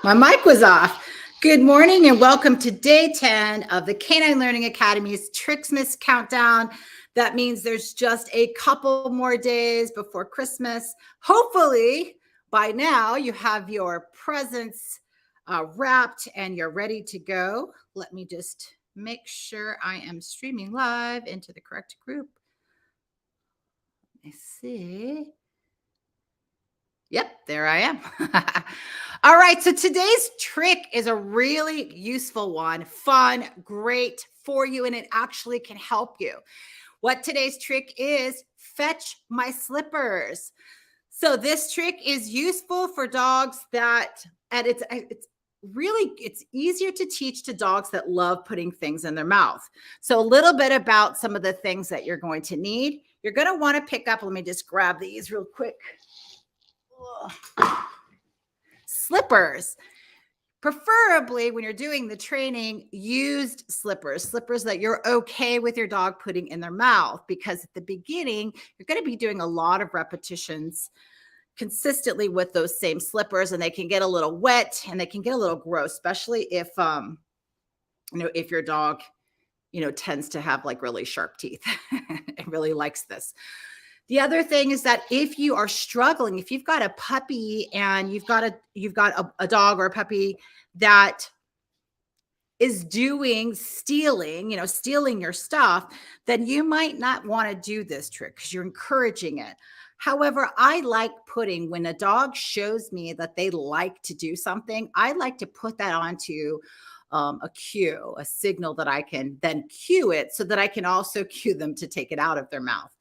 My mic was off. Good morning and welcome to day 10 of the Canine Learning Academy's Tricksmas Countdown. That means there's just a couple more days before Christmas. Hopefully, by now you have your presents wrapped and you're ready to go. Let me just make sure I am streaming live into the correct group. Let me see. Yep, there I am. All right, so today's trick is a really useful one, fun, great for you, and it actually can help you. What today's trick is, fetch my slippers. So this trick is useful for dogs that, and it's easier to teach to dogs that love putting things in their mouth. So a little bit about some of the things that you're going to need. You're going to want to pick up, let me just grab these real quick. Slippers. Preferably when you're doing the training, used slippers that you're okay with your dog putting in their mouth, because at the beginning, you're going to be doing a lot of repetitions consistently with those same slippers, and they can get a little wet and they can get a little gross, especially if if your dog tends to have like really sharp teeth. It really likes this. The other thing is that if you are struggling, if you've got a puppy and you've got a dog or a puppy that is stealing your stuff, then you might not want to do this trick because you're encouraging it. However, I like when a dog shows me that they like to do something, I like to put that onto a cue, a signal that I can then cue it so that I can also cue them to take it out of their mouth.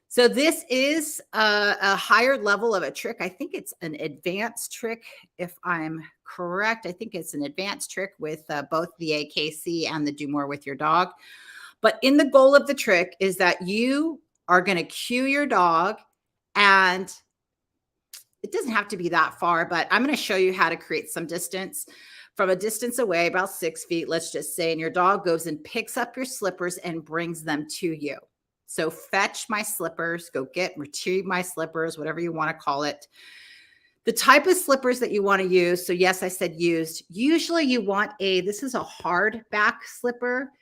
So this is a higher level of a trick. I think it's an advanced trick, if I'm correct. I think it's an advanced trick with both the AKC and the Do More With Your Dog. But in the goal of the trick is that you are going to cue your dog, and it doesn't have to be that far, but I'm going to show you how to create some distance from a distance away, about 6 feet, let's just say, and your dog goes and picks up your slippers and brings them to you. So fetch my slippers, retrieve my slippers, whatever you want to call it. The type of slippers that you want to use. So yes, I said used. Usually you want this is a hard back slipper.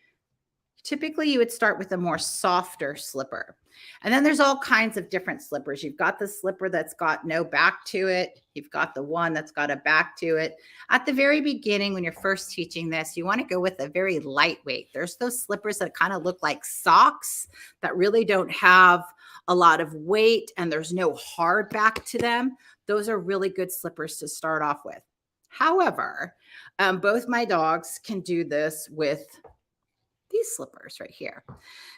Typically you would start with a more softer slipper. And then there's all kinds of different slippers. You've got the slipper that's got no back to it. You've got the one that's got a back to it. At the very beginning, when you're first teaching this, you want to go with a very lightweight. There's those slippers that kind of look like socks that really don't have a lot of weight and there's no hard back to them. Those are really good slippers to start off with. However, both my dogs can do this with these slippers right here.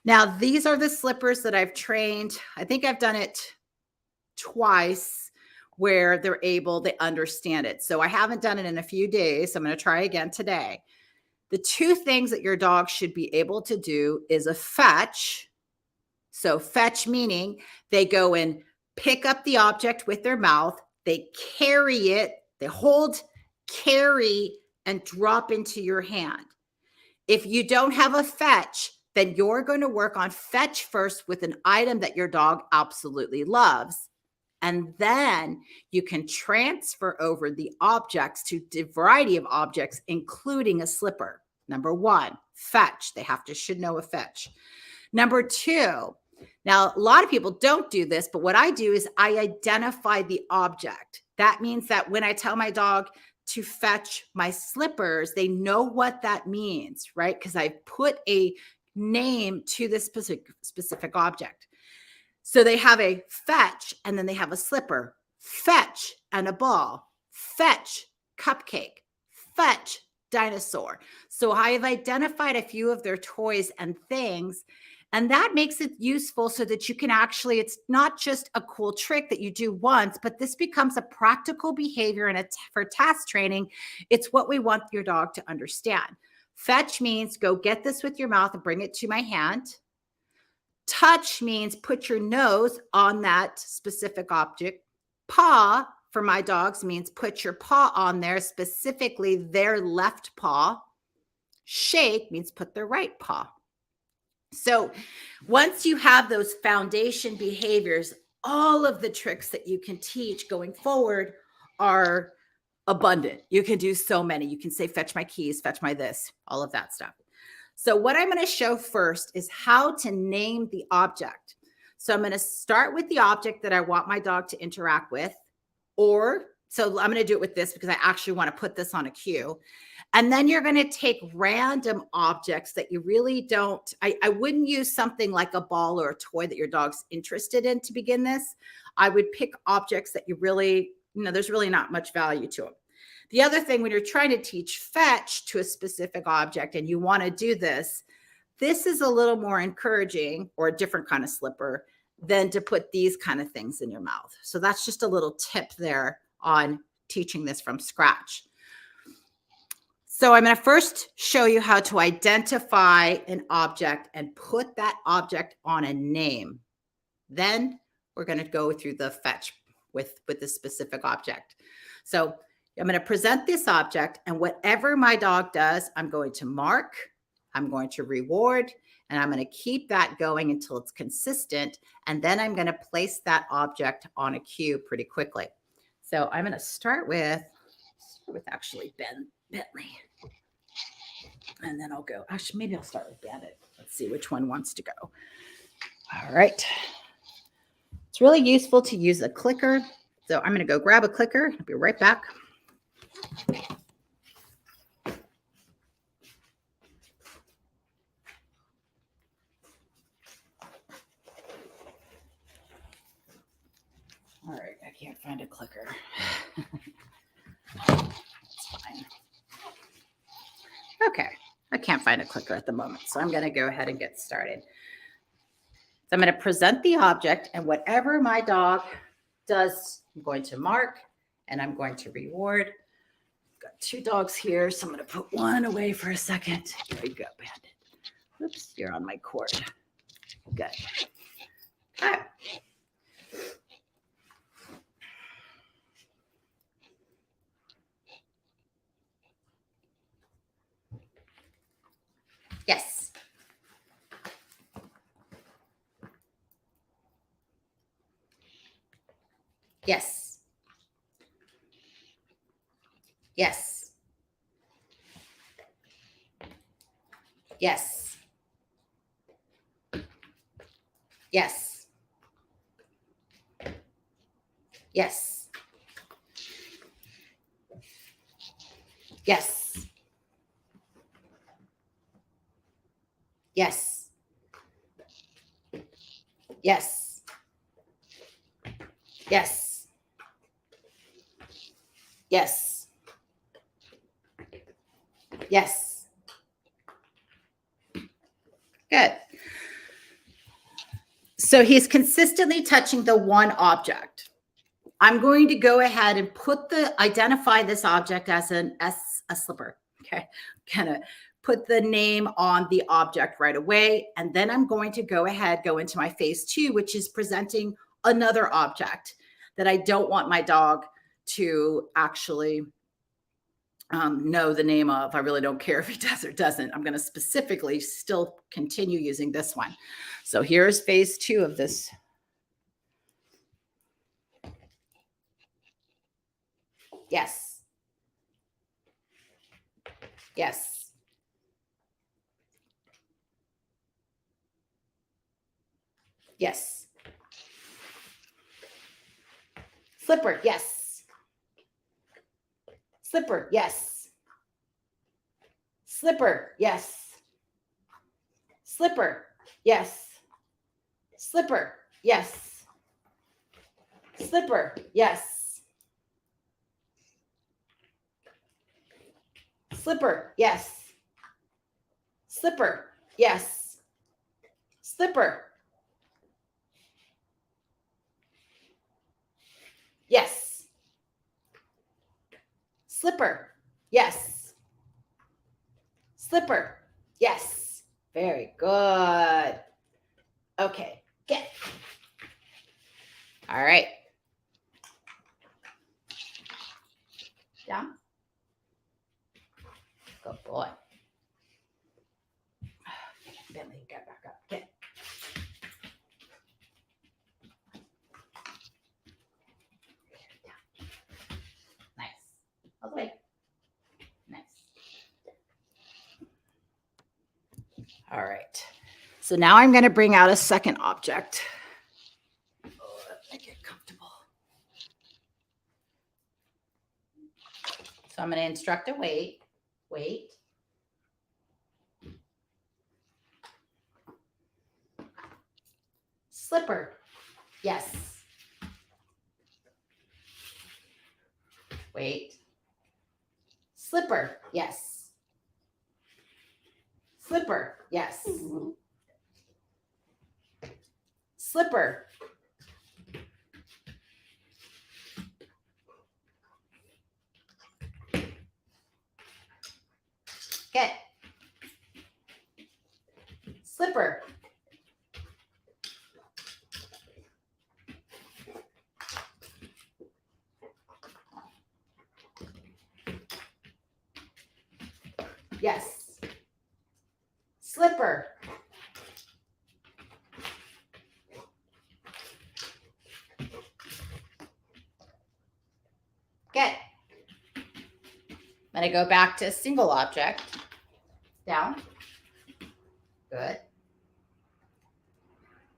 Now, these are the slippers that I've trained. I think I've done it twice where they understand it. So I haven't done it in a few days. So I'm going to try again today. The two things that your dog should be able to do is a fetch. So fetch meaning they go and pick up the object with their mouth. They carry it. They hold, carry, and drop into your hand. If you don't have a fetch, then you're going to work on fetch first with an item that your dog absolutely loves. And then you can transfer over the objects to a variety of objects, including a slipper. Number one, fetch. They should know a fetch. Number two, now a lot of people don't do this, but what I do is I identify the object. That means that when I tell my dog to fetch my slippers, they know what that means, right? Because I put a name to this specific object. So they have a fetch and then they have a slipper, fetch and a ball, fetch cupcake, fetch dinosaur. So I have identified a few of their toys and things, and that makes it useful so that you can it's not just a cool trick that you do once, but this becomes a practical behavior and for task training. It's what we want your dog to understand. Fetch means go get this with your mouth and bring it to my hand. Touch means put your nose on that specific object. Paw for my dogs means put your paw on there, specifically their left paw. Shake means put their right paw. So once you have those foundation behaviors, all of the tricks that you can teach going forward are abundant. You can do so many. You can say, fetch my keys, fetch my this, all of that stuff. So what I'm going to show first is how to name the object. So I'm going to start with the object that I want my dog to interact with, so I'm going to do it with this because I actually want to put this on a cue. And then you're going to take random objects that you really don't, I wouldn't use something like a ball or a toy that your dog's interested in to begin this. I would pick objects that you really, there's really not much value to them. The other thing, when you're trying to teach fetch to a specific object and you want to do this, this is a little more encouraging, or a different kind of slipper, than to put these kind of things in your mouth. So that's just a little tip there on teaching this from scratch. So I'm going to first show you how to identify an object and put that object on a name. Then we're going to go through the fetch with the specific object. So I'm going to present this object, and whatever my dog does, I'm going to mark, I'm going to reward, and I'm going to keep that going until it's consistent. And then I'm going to place that object on a cue pretty quickly. So I'm going to start with actually Bentley. And then I'll go, actually, maybe I'll start with Bandit. Let's see which one wants to go. All right. It's really useful to use a clicker. So I'm going to go grab a clicker. I'll be right back. All right, I can't find a clicker. That's fine. Okay, I can't find a clicker at the moment, so I'm going to go ahead and get started. So I'm going to present the object, and whatever my dog does, I'm going to mark and I'm going to reward. I've got two dogs here, so I'm going to put one away for a second. Here we go, Bandit. Oops, you're on my cord. Good. Okay. Yes. Yes. Yes. Yes. Yes. Yes. Yes. Yes. Yes. Yes. Yes. Yes. Good. So he's consistently touching the one object. I'm going to go ahead and identify this object as a slipper. Okay. Kind of put the name on the object right away. And then I'm going to go into my phase 2, which is presenting another object that I don't want my dog to actually know the name of. I really don't care if he does or doesn't. I'm going to specifically still continue using this one. So here's phase 2 of this. Yes. Yes. Yes. Slipper. Yes. Slipper. Yes. Slipper. Yes. Slipper. Yes. Slipper. Yes. Slipper. Yes. Slipper. Yes. Slipper. Yes. Slipper. Yes. Slipper. Yes. Slipper. Yes. Very good. Okay, get. All right. Down. Good boy. Bentley, get back up. Get. Nice. All right. So now I'm going to bring out a second object. Let me get comfortable. So I'm going to instruct a wait. Wait. Slipper. Yes. Wait. Slipper. Yes. Slipper. Yes. Slipper. Get. Slipper. Yes. Slipper. Get. I'm going to go back to a single object. Down. Good.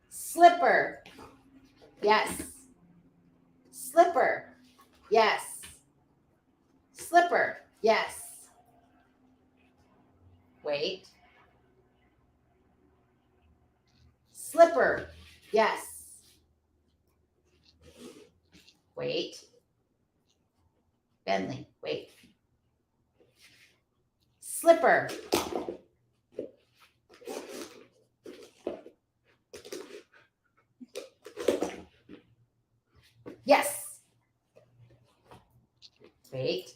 Slipper. Yes. Slipper. Yes. Slipper. Yes. Wait. Slipper. Yes. Wait. Bentley. Wait. Slipper. Yes. Wait.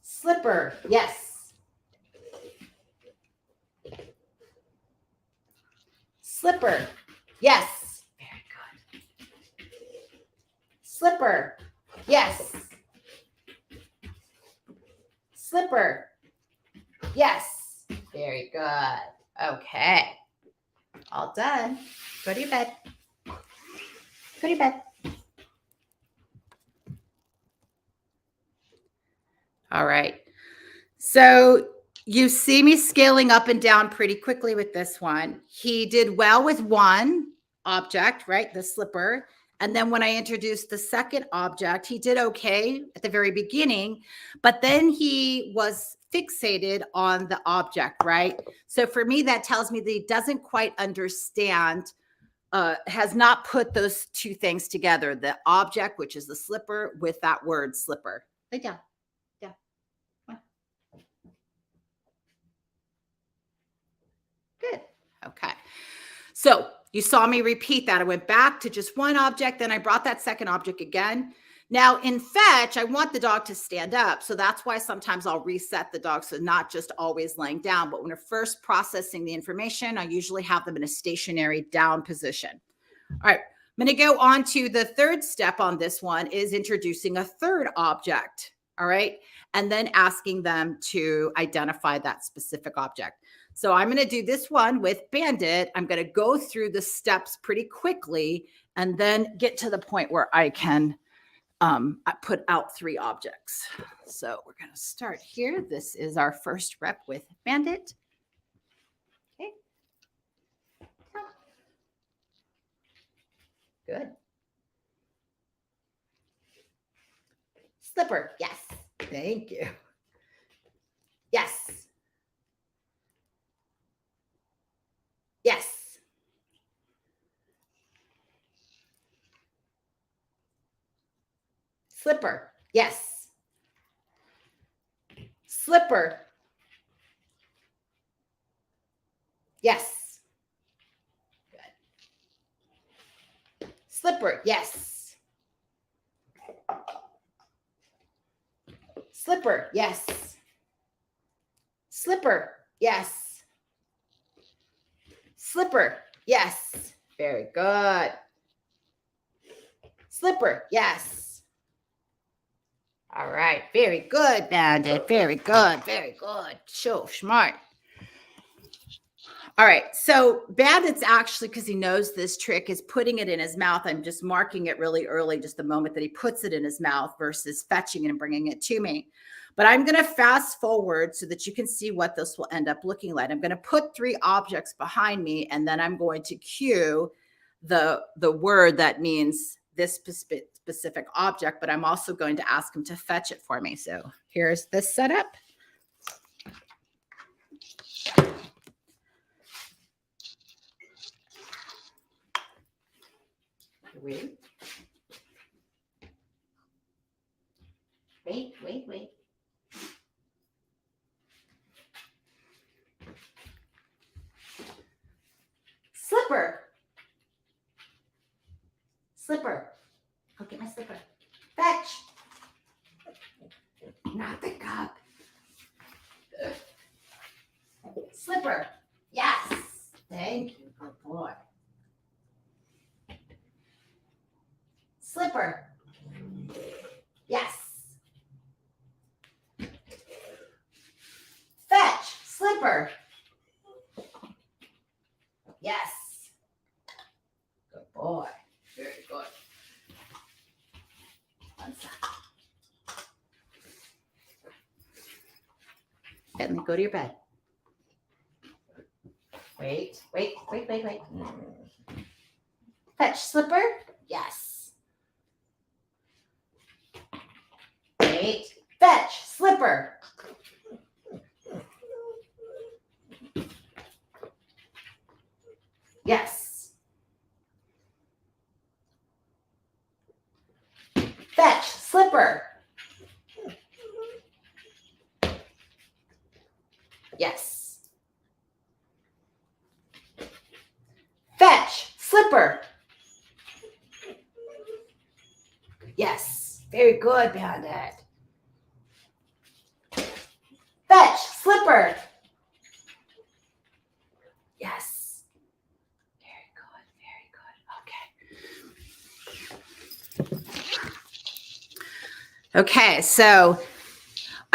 Slipper. Yes. Slipper. Yes. Very good. Slipper. Yes. Slipper. Yes. Very good. Okay. All done. Go to your bed. Go to your bed. All right. So you see me scaling up and down pretty quickly with this one. He did well with one object, right? The slipper. And then when I introduced the second object, he did okay at the very beginning, but then he was fixated on the object, right? So for me, that tells me that he doesn't quite understand, has not put those two things together, the object, which is the slipper, with that word slipper. Lay down. Good. Okay. So you saw me repeat that. I went back to just one object, then I brought that second object again. Now in fetch, I want the dog to stand up. So that's why sometimes I'll reset the dog. So not just always laying down, but when we're first processing the information, I usually have them in a stationary down position. All right. I'm going to go on to the third step on this one is introducing a third object. All right. And then asking them to identify that specific object. So I'm going to do this one with Bandit. I'm going to go through the steps pretty quickly and then get to the point where I can put out three objects. So we're going to start here. This is our first rep with Bandit. Okay. Good. Slipper. Yes. Thank you. Yes. Yes. Slipper. Yes. Slipper. Yes. Good. Slipper. Yes. Slipper. Yes. Slipper. Yes. Slipper. Yes. Very good. Slipper. Yes. All right. Very good, Bandit. Very good. Very good. So smart. All right. So Bandit's actually, because he knows this trick, is putting it in his mouth. I'm just marking it really early, just the moment that he puts it in his mouth versus fetching it and bringing it to me. But I'm going to fast forward so that you can see what this will end up looking like. I'm going to put 3 objects behind me, and then I'm going to cue the word that means this specific object, but I'm also going to ask him to fetch it for me. So here's this setup. Wait. Slipper. Go get my slipper. Fetch. Not the cup. Slipper. Yes. Thank you. Good boy. Slipper. Yes. Fetch. Slipper. Yes. Good boy. Very good. One second. Bentley, go to your bed. Wait. Fetch slipper. Yes. Wait. Fetch slipper. Yes. Fetch slipper. Yes. Fetch slipper. Yes. Very good, Bandit. Fetch slipper. Yes. Very good. Okay, so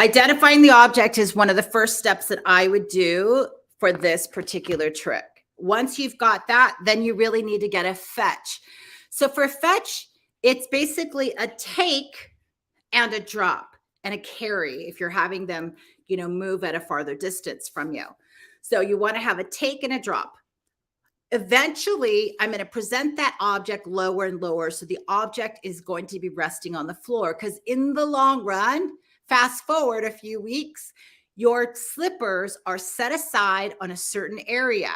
identifying the object is one of the first steps that I would do for this particular trick. Once you've got that, then you really need to get a fetch. So for fetch, it's basically a take and a drop and a carry if you're having them, move at a farther distance from you. So you want to have a take and a drop. Eventually, I'm going to present that object lower and lower. So the object is going to be resting on the floor, because in the long run, fast forward a few weeks, your slippers are set aside on a certain area.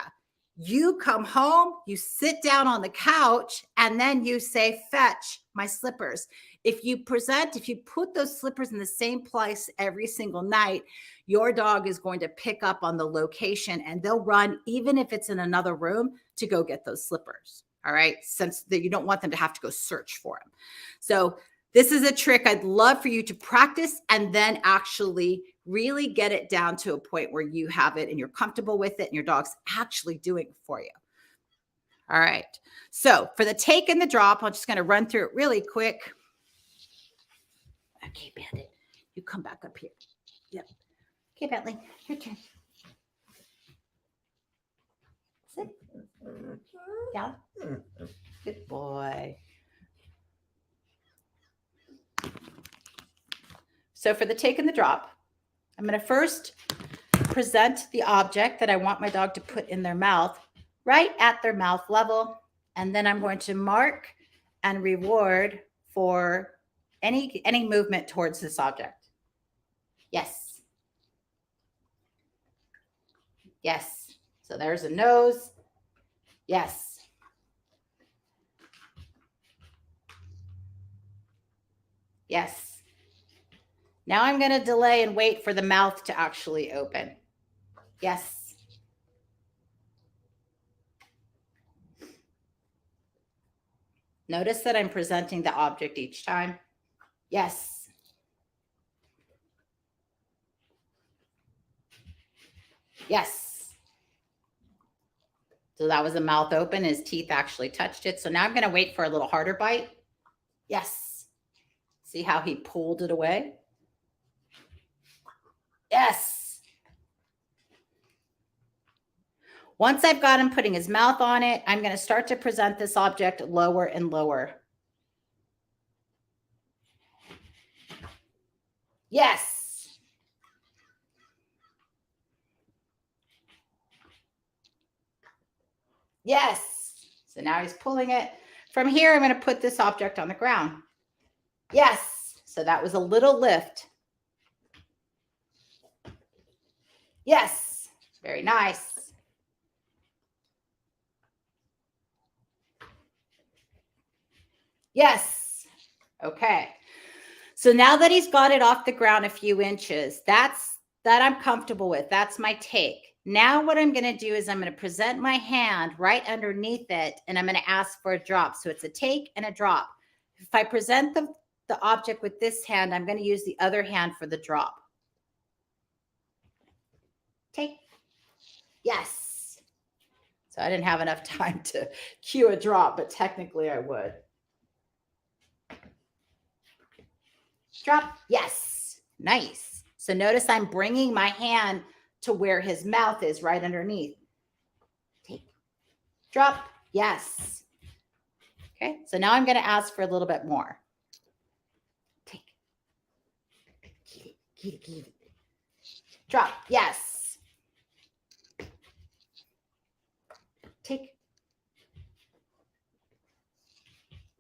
You come home, you sit down on the couch, and then you say, fetch my slippers. If you put those slippers in the same place every single night, your dog is going to pick up on the location, and they'll run, even if it's in another room, to go get those slippers. All right. Since that you don't want them to have to go search for them. So this is a trick I'd love for you to practice and then actually really get it down to a point where you have it and you're comfortable with it and your dog's actually doing it for you. All right. So for the take and the drop, I'm just going to run through it really quick. Okay, Bandit, you come back up here. Yep. Okay, Bentley, your turn. Sit. Down. Good boy. So for the take and the drop, I'm going to first present the object that I want my dog to put in their mouth right at their mouth level. And then I'm going to mark and reward for any movement towards this object. Yes. Yes. So there's a nose. Yes. Yes. Now I'm going to delay and wait for the mouth to actually open. Yes. Notice that I'm presenting the object each time. Yes. Yes. So that was a mouth open. His teeth actually touched it. So now I'm going to wait for a little harder bite. Yes. See how he pulled it away? Yes. Once I've got him putting his mouth on it, I'm going to start to present this object lower and lower. Yes. Yes. So now he's pulling it. From here, I'm going to put this object on the ground. Yes. So that was a little lift. Yes. Very nice. Yes. Okay. So now that he's got it off the ground a few inches, that I'm comfortable with. That's my take. Now what I'm going to do is I'm going to present my hand right underneath it, and I'm going to ask for a drop. So it's a take and a drop. If I present the object with this hand, I'm going to use the other hand for the drop. Take. Yes. So I didn't have enough time to cue a drop, but technically I would. Drop. Yes. Nice. So notice I'm bringing my hand to where his mouth is, right underneath. Take. Drop. Yes. Okay. So now I'm going to ask for a little bit more. Take. Get it. Drop. Yes. Take.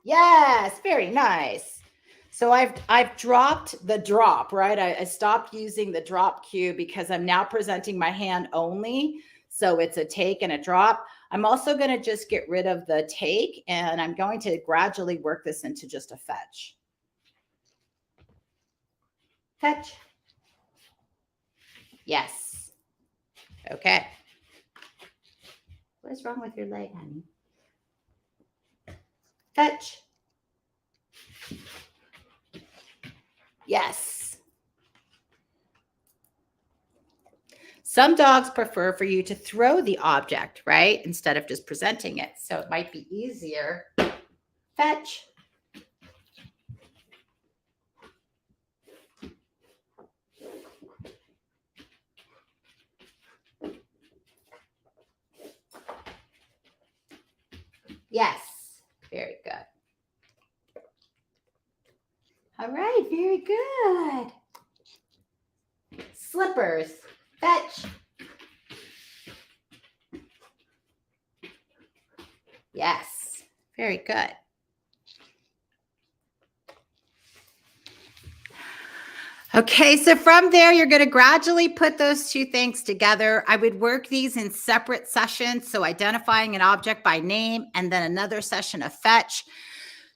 Yes. Very nice. So I've dropped the drop, right? I stopped using the drop cue because I'm now presenting my hand only. So it's a take and a drop. I'm also going to just get rid of the take, and I'm going to gradually work this into just a fetch. Fetch. Yes. Okay. What is wrong with your leg, honey? Fetch. Yes. Some dogs prefer for you to throw the object, right? Instead of just presenting it. So it might be easier. Fetch. Yes. Very good. All right. Very good. Slippers. Fetch. Yes. Very good. Okay, so from there, you're going to gradually put those two things together. I would work these in separate sessions. So identifying an object by name and then another session of fetch.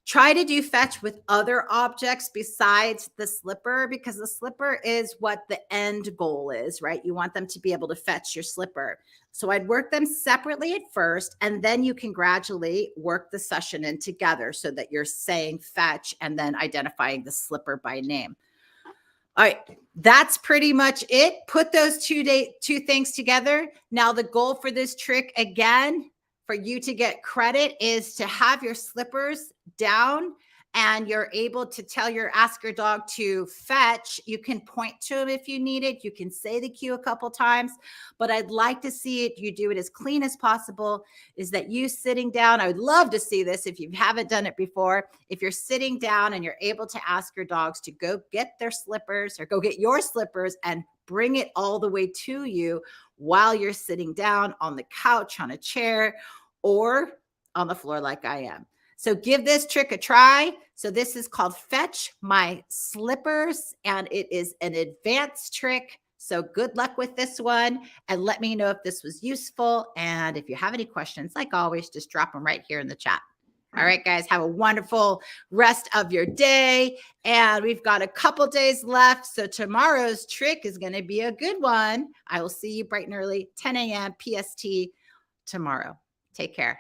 Try to do fetch with other objects besides the slipper, because the slipper is what the end goal is, right? You want them to be able to fetch your slipper. So I'd work them separately at first, and then you can gradually work the session in together so that you're saying fetch and then identifying the slipper by name. All right, that's pretty much it. Put those two things together. Now the goal for this trick, again, for you to get credit, is to have your slippers down and you're able to ask your dog to fetch. You can point to him if you need it. You can say the cue a couple times, but I'd like to see it. You do it as clean as possible. Is that you sitting down? I would love to see this if you haven't done it before. If you're sitting down and you're able to ask your dogs to go get their slippers or go get your slippers and bring it all the way to you while you're sitting down on the couch, on a chair, or on the floor like I am. So give this trick a try. So this is called Fetch My Slippers, and it is an advanced trick. So good luck with this one, and let me know if this was useful. And if you have any questions, like always, just drop them right here in the chat. All right, guys, have a wonderful rest of your day. And we've got a couple days left. So tomorrow's trick is going to be a good one. I will see you bright and early, 10 a.m. PST tomorrow. Take care.